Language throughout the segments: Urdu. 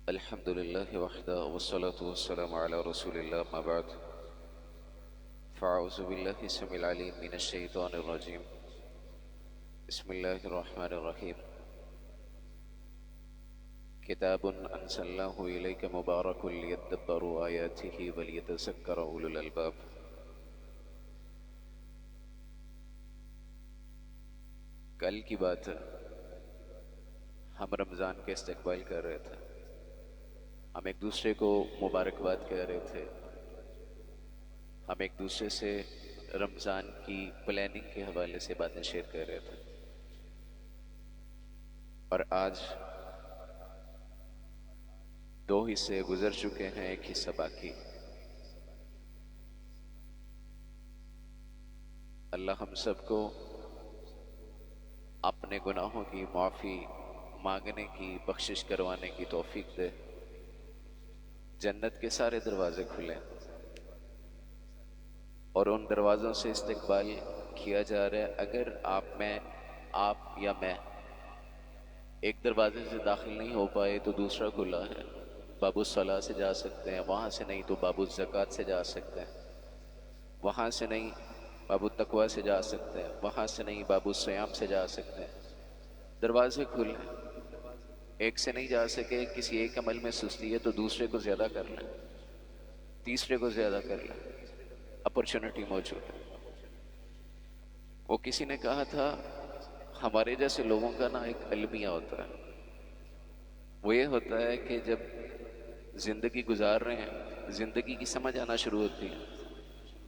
الحمد لله وحده والصلاة والسلام على رسول الله ما بعد فأعوذ بالله السميع العليم من الشيطان الرجيم بسم الله الرحمن الرحيم كتاب أنزلناه إليك مبارك ليدبروا آياته وليتذكر أولو الألباب. کل کی بات ہے، ہم رمضان کے استقبال کر رہے تھے، ہم ایک دوسرے کو مبارکباد کہہ رہے تھے، ہم ایک دوسرے سے رمضان کی پلاننگ کے حوالے سے باتیں شیئر کر رہے تھے، اور آج دو حصے گزر چکے ہیں، ایک حصہ باقی. اللہ ہم سب کو اپنے گناہوں کی معافی مانگنے کی، بخشش کروانے کی توفیق دے. جنت کے سارے دروازے کھلیں اور ان دروازوں سے استقبال کیا جا رہا ہے. اگر آپ یا میں ایک دروازے سے داخل نہیں ہو پائے تو دوسرا کھلا ہے. باب الصلاح سے جا سکتے ہیں، وہاں سے نہیں تو باب الزکوٰۃ سے جا سکتے ہیں، وہاں سے نہیں باب التقویٰ سے جا سکتے ہیں، وہاں سے نہیں باب الصیام سے جا سکتے ہیں. دروازے کھلیں. ایک سے نہیں جا سکے، کسی ایک عمل میں سستی ہے تو دوسرے کو زیادہ کر لیں، تیسرے کو زیادہ کر لیں. اپرچونٹی موجود ہے. وہ کسی نے کہا تھا ہمارے جیسے لوگوں کا نا ایک المیہ ہوتا ہے، وہ یہ ہوتا ہے کہ جب زندگی گزار رہے ہیں، زندگی کی سمجھ آنا شروع ہوتی ہے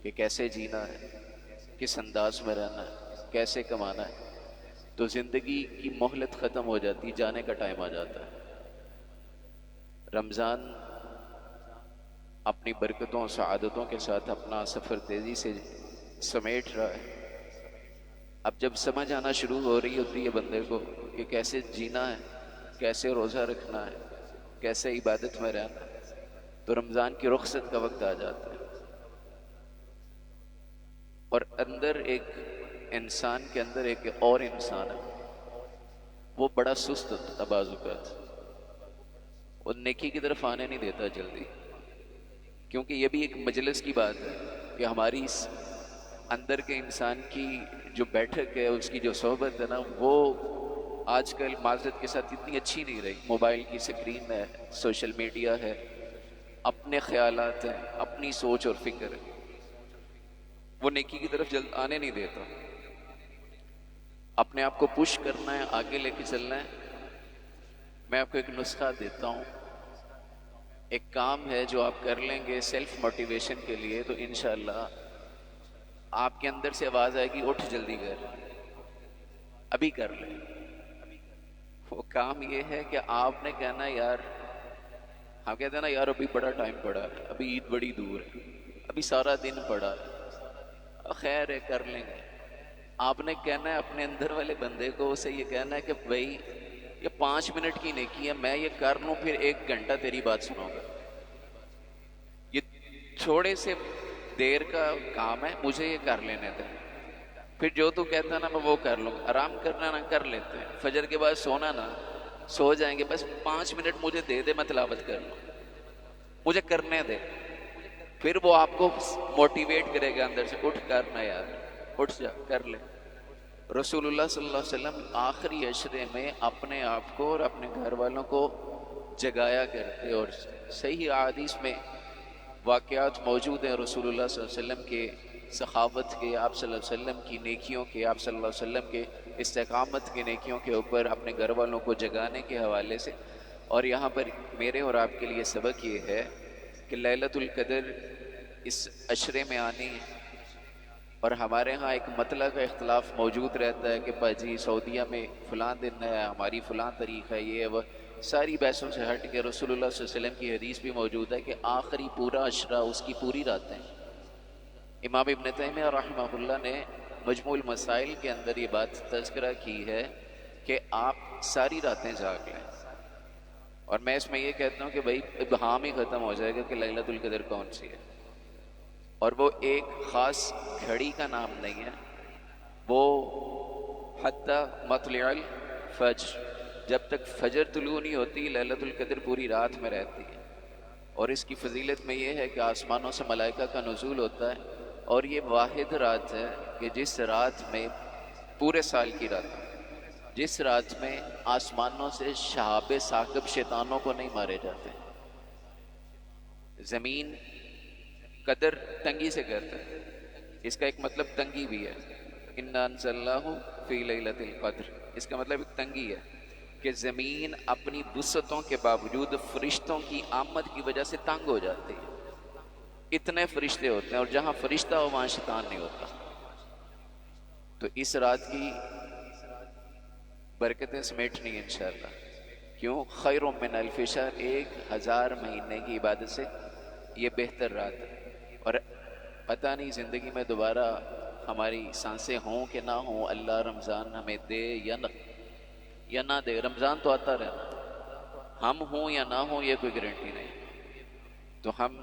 کہ کیسے جینا ہے، کس انداز میں رہنا ہے، کیسے کمانا ہے، تو زندگی کی مہلت ختم ہو جاتی، جانے کا ٹائم آ جاتا ہے. رمضان اپنی برکتوں اور سعادتوں کے ساتھ اپنا سفر تیزی سے سمیٹ رہا ہے. اب جب سمجھ آنا شروع ہو رہی ہوتی ہے بندے کو کہ کیسے جینا ہے، کیسے روزہ رکھنا ہے، کیسے عبادت میں رہنا ہے، تو رمضان کی رخصت کا وقت آ جاتا ہے. اور اندر ایک انسان کے اندر ایک اور انسان ہے، وہ بڑا سست ہوتا ہے بعض اوقات، وہ نیکی کی طرف آنے نہیں دیتا جلدی. کیونکہ یہ بھی ایک مجلس کی بات ہے کہ ہماری اس اندر کے انسان کی جو بیٹھک ہے، اس کی جو صحبت ہے نا، وہ آج کل معذرت کے ساتھ اتنی اچھی نہیں رہی. موبائل کی سکرین ہے، سوشل میڈیا ہے، اپنے خیالات ہیں، اپنی سوچ اور فکر ہے، وہ نیکی کی طرف جلد آنے نہیں دیتا. اپنے آپ کو پش کرنا ہے، آگے لے کے چلنا ہے. میں آپ کو ایک نسخہ دیتا ہوں، ایک کام ہے جو آپ کر لیں گے سیلف موٹیویشن کے لیے، تو انشاءاللہ آپ کے اندر سے آواز آئے گی اٹھ جلدی کر، ابھی کر لیں. وہ کام یہ ہے کہ آپ نے کہنا یار، ہم کہتے ہیں نا یار ابھی بڑا ٹائم پڑا ہے، ابھی عید بڑی دور ہے، ابھی سارا دن پڑا ہے، خیر ہے کر لیں گے. آپ نے کہنا ہے اپنے اندر والے بندے کو، اسے یہ کہنا ہے کہ بھائی یہ 5 منٹ کی نیکی ہے، میں یہ کر لوں پھر 1 گھنٹہ تیری بات سنوں گا. یہ تھوڑے سے دیر کا کام ہے، مجھے یہ کر لینے دیں، پھر جو تو کہتا نا میں وہ کر لوں گا. آرام کرنا نا کر لیتے ہیں، فجر کے بعد سونا نا سو جائیں گے، بس 5 منٹ مجھے دے دے، میں تلاوت کر لوں، مجھے کرنے دے. پھر وہ آپ کو موٹیویٹ کرے گا اندر سے، اٹھ کرنا یار، اٹھ جا کر لے. رسول اللہ صلی اللہ علیہ وسلم آخری عشرے میں اپنے آپ کو اور اپنے گھر والوں کو جگایا کرتے، اور صحیح احادیث میں واقعات موجود ہیں رسول اللہ صلی اللہ علیہ وسلم کے سخاوت کے، آپ صلی اللہ علیہ وسلم کی نیکیوں کے، آپ صلی اللہ علیہ وسلم کے استقامت کے نیکیوں کے اوپر اپنے گھر والوں کو جگانے کے حوالے سے. اور یہاں پر میرے اور آپ کے لیے سبق یہ ہے کہ لیلۃ القدر اس عشرے میں آنی، اور ہمارے ہاں ایک مطلع کا اختلاف موجود رہتا ہے کہ جی سعودیہ میں فلاں دن ہے، ہماری فلاں تاریخ ہے، یہ وہ ساری بحثوں سے ہٹ کے رسول اللہ صلی اللہ علیہ وسلم کی حدیث بھی موجود ہے کہ آخری پورا عشرہ اس کی پوری راتیں. امام ابن تیمیہ رحمہ اللہ نے مجموع المسائل کے اندر یہ بات تذکرہ کی ہے کہ آپ ساری راتیں جاگ لیں. اور میں اس میں یہ کہتا ہوں کہ بھائی ابہام ہی ختم ہو جائے گا کہ لیلۃ القدر کون سی ہے. اور وہ ایک خاص گھڑی کا نام نہیں ہے، وہ حتی مطلع الفجر، جب تک فجر طلوع نہیں ہوتی لیلۃ القدر پوری رات میں رہتی ہے، اور اس کی فضیلت میں یہ ہے کہ آسمانوں سے ملائکہ کا نزول ہوتا ہے، اور یہ واحد رات ہے کہ جس رات میں پورے سال کی رات ہے، جس رات میں آسمانوں سے شہاب ثاقب شیطانوں کو نہیں مارے جاتے۔ زمین قدر تنگی سے کرتا ہے، اس کا ایک مطلب تنگی بھی ہے، انا انزلناہ فی لیلۃ القدر، اس کا مطلب ایک تنگی ہے کہ زمین اپنی وسعتوں کے باوجود فرشتوں کی آمد کی وجہ سے تنگ ہو جاتی ہے۔ اتنے فرشتے ہوتے ہیں، اور جہاں فرشتہ ہو وہاں شیطان نہیں ہوتا۔ تو اس رات کی برکتیں سمیٹنی ہیں انشاءاللہ۔ کیوں؟ خیر من الف شہر، 1000 مہینے کی عبادت سے یہ بہتر رات ہے۔ اور پتہ نہیں زندگی میں دوبارہ ہماری سانسیں ہوں کہ نہ ہوں، اللہ رمضان ہمیں دے یا نہ دے۔ رمضان تو آتا رہنا، ہم ہوں یا نہ ہوں یہ کوئی گارنٹی نہیں۔ تو ہم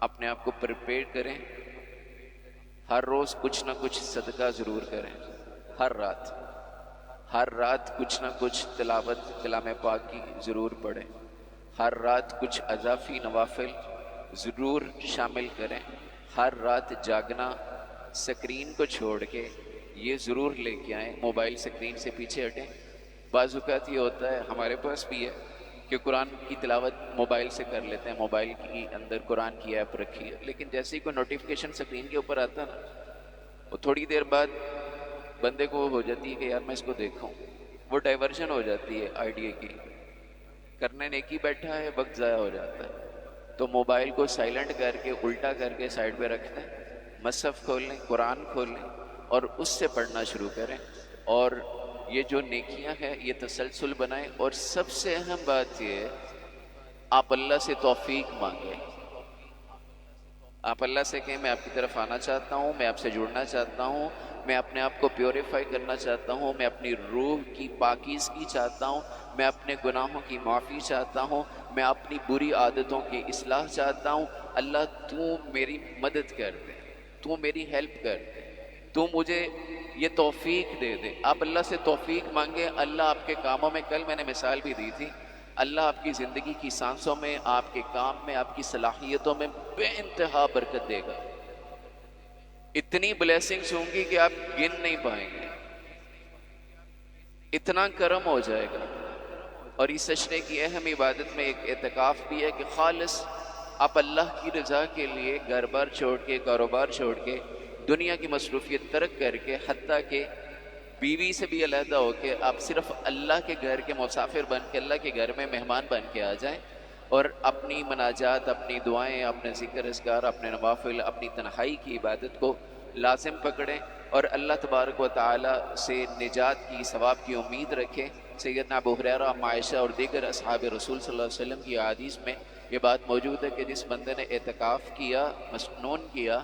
اپنے آپ کو پریپیئر کریں، ہر روز کچھ نہ کچھ صدقہ ضرور کریں، ہر رات کچھ نہ کچھ تلاوت کلام پاک کی ضرور پڑھیں، ہر رات کچھ اضافی نوافل ضرور شامل کریں، ہر رات جاگنا سکرین کو چھوڑ کے یہ ضرور لے کے آئیں، موبائل سکرین سے پیچھے ہٹیں۔ بعض اوقات یہ ہوتا ہے، ہمارے پاس بھی ہے کہ قرآن کی تلاوت موبائل سے کر لیتے ہیں، موبائل کی اندر قرآن کی ایپ رکھی ہے، لیکن جیسے ہی کوئی نوٹیفیکیشن سکرین کے اوپر آتا ہے نا، وہ تھوڑی دیر بعد بندے کو ہو جاتی ہے کہ یار میں اس کو دیکھوں، وہ ڈائیورژن ہو جاتی ہے آئیڈیا کی، کرنے نیکی بیٹھا ہے، وقت ضائع ہو جاتا ہے۔ تو موبائل کو سائلنٹ کر کے الٹا کر کے سائڈ پہ رکھ دیں، مصحف کھول لیں، قرآن کھول لیں اور اس سے پڑھنا شروع کریں، اور یہ جو نیکیاں ہیں یہ تسلسل بنائیں۔ اور سب سے اہم بات یہ ہے، آپ اللہ سے توفیق مانگیں، آپ اللہ سے کہیں میں آپ کی طرف آنا چاہتا ہوں، میں آپ سے جڑنا چاہتا ہوں، میں اپنے آپ کو پیوریفائی کرنا چاہتا ہوں، میں اپنی روح کی پاکیزگی چاہتا ہوں، میں اپنے گناہوں کی معافی چاہتا ہوں، میں اپنی بری عادتوں کی اصلاح چاہتا ہوں۔ اللہ تو میری مدد کر دے، تو میری ہیلپ کر دے، تو مجھے یہ توفیق دے دے۔ آپ اللہ سے توفیق مانگے، اللہ آپ کے کاموں میں، کل میں نے مثال بھی دی تھی، اللہ آپ کی زندگی کی سانسوں میں، آپ کے کام میں، آپ کی صلاحیتوں میں بے انتہا برکت دے گا۔ اتنی بلیسنگز ہوں گی کہ آپ گن نہیں پائیں گے، اتنا کرم ہو جائے گا۔ اور اس سجدے کی اہم عبادت میں ایک اعتکاف بھی ہے کہ خالص آپ اللہ کی رضا کے لیے گھر بار چھوڑ کے، کاروبار چھوڑ کے، دنیا کی مصروفیت ترک کر کے، حتیٰ کہ بیوی سے بھی علیحدہ ہو کے آپ صرف اللہ کے گھر کے مسافر بن کے، اللہ کے گھر میں مہمان بن کے آ جائیں، اور اپنی مناجات، اپنی دعائیں، اپنے ذکر اذکار، اپنے نوافل، اپنی تنہائی کی عبادت کو لازم پکڑیں، اور اللہ تبارک و تعالی سے نجات کی، ثواب کی امید رکھیں۔ سیدنا ابو ہریرہ، عائشہ اور دیگر اصحاب رسول صلی اللہ علیہ وسلم کی احادیث میں یہ بات موجود ہے کہ جس بندے نے اعتکاف کیا، مسنون کیا،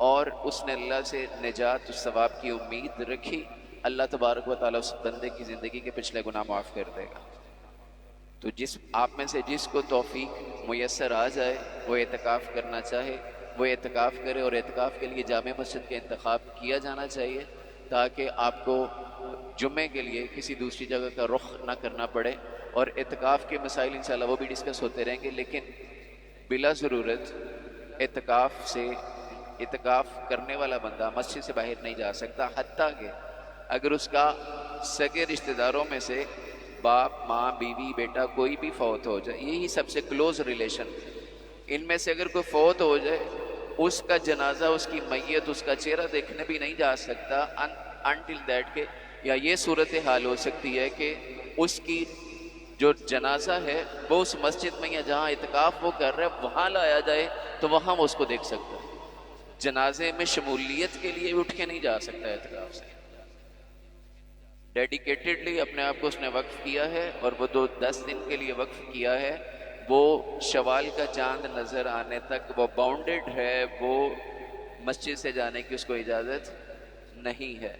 اور اس نے اللہ سے نجات و ثواب کی امید رکھی، اللہ تبارک و تعالیٰ اس بندے کی زندگی کے پچھلے گناہ معاف کر دے گا۔ تو جس آپ میں سے جس کو توفیق میسر آ جائے، وہ اعتکاف کرنا چاہے، وہ اعتکاف کرے، اور اعتکاف کے لیے جامع مسجد کا انتخاب کیا جانا چاہیے تاکہ آپ کو جمعے کے لیے کسی دوسری جگہ کا رخ نہ کرنا پڑے۔ اور اعتکاف کے مسائل انشاءاللہ وہ بھی ڈسکس ہوتے رہیں گے، لیکن بلا ضرورت اعتکاف کرنے والا بندہ مسجد سے باہر نہیں جا سکتا، حتیٰ کہ اگر اس کا سگے رشتہ داروں میں سے باپ، ماں، بیوی، بیٹا کوئی بھی فوت ہو جائے، یہی سب سے کلوز ریلیشن، ان میں سے اگر کوئی فوت ہو جائے، اس کا جنازہ، اس کی میت، اس کا چہرہ دیکھنے بھی نہیں جا سکتا انٹل دیٹ کہ، یا یہ صورتحال ہو سکتی ہے کہ اس کی جو جنازہ ہے وہ اس مسجد میں یا جہاں اعتکاف وہ کر رہے وہاں لایا جائے تو وہاں وہ اس کو دیکھ سکتا ہے۔ جنازے میں شمولیت کے لیے اٹھ کے نہیں جا سکتا اعتکاف سے، ڈیڈیکیٹڈلی اپنے آپ کو اس نے وقف کیا ہے، اور وہ 10 دن کے لیے وقف کیا ہے، وہ شوال کا چاند نظر آنے تک وہ باؤنڈڈ ہے، وہ مسجد سے جانے کی اس کو اجازت نہیں ہے۔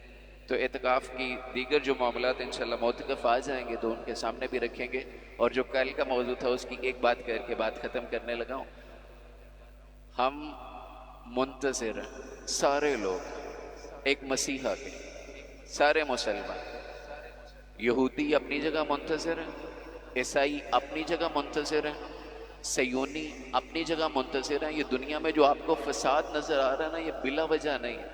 تو اعتکاف کی دیگر جو معاملات انشاءاللہ معتکف آ جائیں گے تو ان کے سامنے بھی رکھیں گے، اور جو کل کا موضوع تھا اس کی ایک بات کر کے بات ختم کرنے لگا ہوں۔ ہم منتظر ہیں سارے لوگ ایک مسیحا کے، سارے مسلمان یہودی اپنی جگہ منتظر ہے، عیسائی اپنی جگہ منتظر ہے، سیونی اپنی جگہ منتظر ہیں۔ یہ دنیا میں جو آپ کو فساد نظر آ رہا ہے نا، یہ بلا وجہ نہیں ہے۔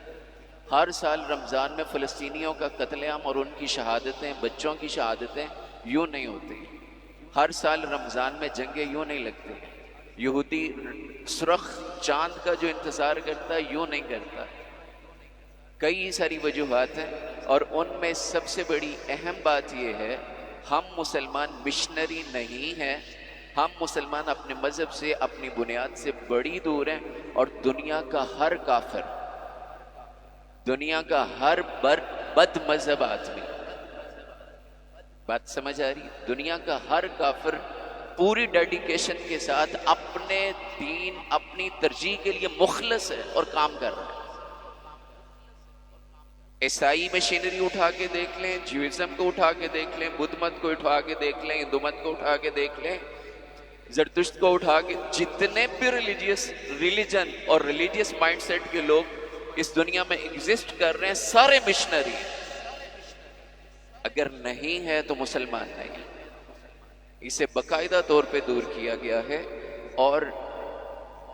ہر سال رمضان میں فلسطینیوں کا قتل عام اور ان کی شہادتیں، بچوں کی شہادتیں یوں نہیں ہوتی۔ ہر سال رمضان میں جنگیں یوں نہیں لگتی۔ یہودی سرخ چاند کا جو انتظار کرتا ہے یوں نہیں کرتا۔ کئی ساری وجوہات ہیں، اور ان میں سب سے بڑی اہم بات یہ ہے، ہم مسلمان مشنری نہیں ہیں۔ ہم مسلمان اپنے مذہب سے، اپنی بنیاد سے بڑی دور ہیں، اور دنیا کا ہر کافر، دنیا کا ہر بد مذہب آدمی، بات سمجھ آ رہی ہے؟ دنیا کا ہر کافر پوری ڈیڈیکیشن کے ساتھ اپنے دین، اپنی ترجیح کے لیے مخلص ہے اور کام کر رہا ہے۔ عیسائی مشینری اٹھا کے دیکھ لیں، جیوازم کو اٹھا کے دیکھ لیں، بدھ مت کو اٹھا کے دیکھ لیں، ہندو مت کو اٹھا کے دیکھ لیں، زرتشت کو اٹھا کے، جتنے بھی ریلیجن اور ریلیجیس مائنڈ سیٹ کے لوگ اس دنیا میں ایگزسٹ کر رہے ہیں، سارے مشنری ہیں۔ اگر نہیں ہے تو مسلمان نہیں ہے۔ اسے باقاعدہ طور پہ دور کیا گیا ہے، اور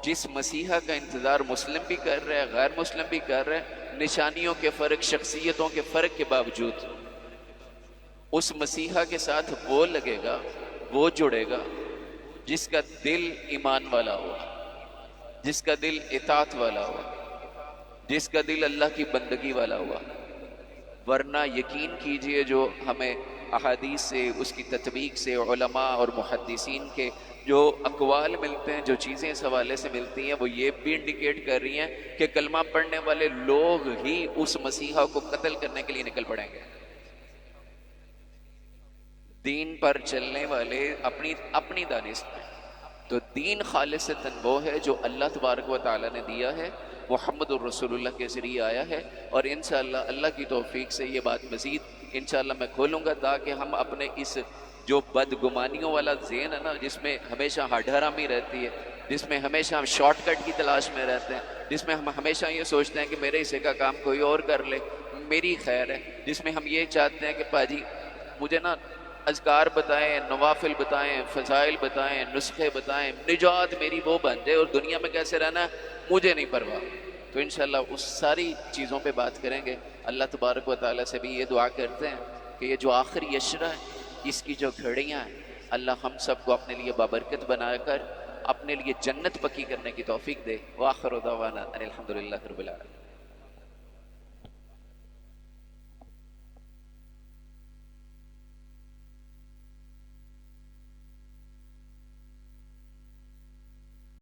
جس مسیحا کا انتظار مسلم بھی کر رہے ہیں، غیر مسلم بھی کر رہے ہیں، نشانیوں کے فرق، شخصیتوں کے فرق کے باوجود اس مسیحا کے ساتھ وہ لگے گا، وہ جڑے گا جس کا دل ایمان والا ہوا، جس کا دل اطاعت والا ہوا، جس کا دل اللہ کی بندگی والا ہوا۔ ورنہ یقین کیجئے جو ہمیں احادیث سے، اس کی تطبیق سے، علماء اور محدثین کے جو اقوال ملتے ہیں، جو چیزیں اس حوالے سے ملتی ہیں، وہ یہ بھی انڈیکیٹ کر رہی ہیں کہ کلمہ پڑھنے والے لوگ ہی اس مسیحا کو قتل کرنے کے لیے نکل پڑیں گے۔ دین پر چلنے والے اپنی دانست میں، تو دین خالصتاً وہ ہے جو اللہ تبارک و تعالیٰ نے دیا ہے، محمد الرسول اللہ کے ذریعے آیا ہے، اور انشاءاللہ اللہ کی توفیق سے یہ بات مزید انشاءاللہ میں کھولوں گا، تاکہ ہم اپنے اس جو بدگمانیوں والا ذہن ہے نا، جس میں ہمیشہ ہڈ حرامی رہتی ہے، جس میں ہمیشہ ہم شارٹ کٹ کی تلاش میں رہتے ہیں، جس میں ہم ہمیشہ یہ سوچتے ہیں کہ میرے حصے کا کام کوئی اور کر لے، میری خیر ہے، جس میں ہم یہ چاہتے ہیں کہ پاجی مجھے نا اذکار بتائیں، نوافل بتائیں، فضائل بتائیں، نسخے بتائیں، نجات میری وہ بن جائے، اور دنیا میں کیسے رہنا ہے مجھے نہیں پرواہ۔ تو انشاءاللہ اس ساری چیزوں پہ بات کریں گے۔ اللہ تبارک و تعالیٰ سے بھی یہ دعا کرتے ہیں کہ یہ جو آخری عشرہ ہے، اس کی جو گھڑیاں ہیں، اللہ ہم سب کو اپنے لیے بابرکت بنا کر اپنے لیے جنت پکی کرنے کی توفیق دے۔ وآخر دعوانا ان الحمدللہ رب العالمین۔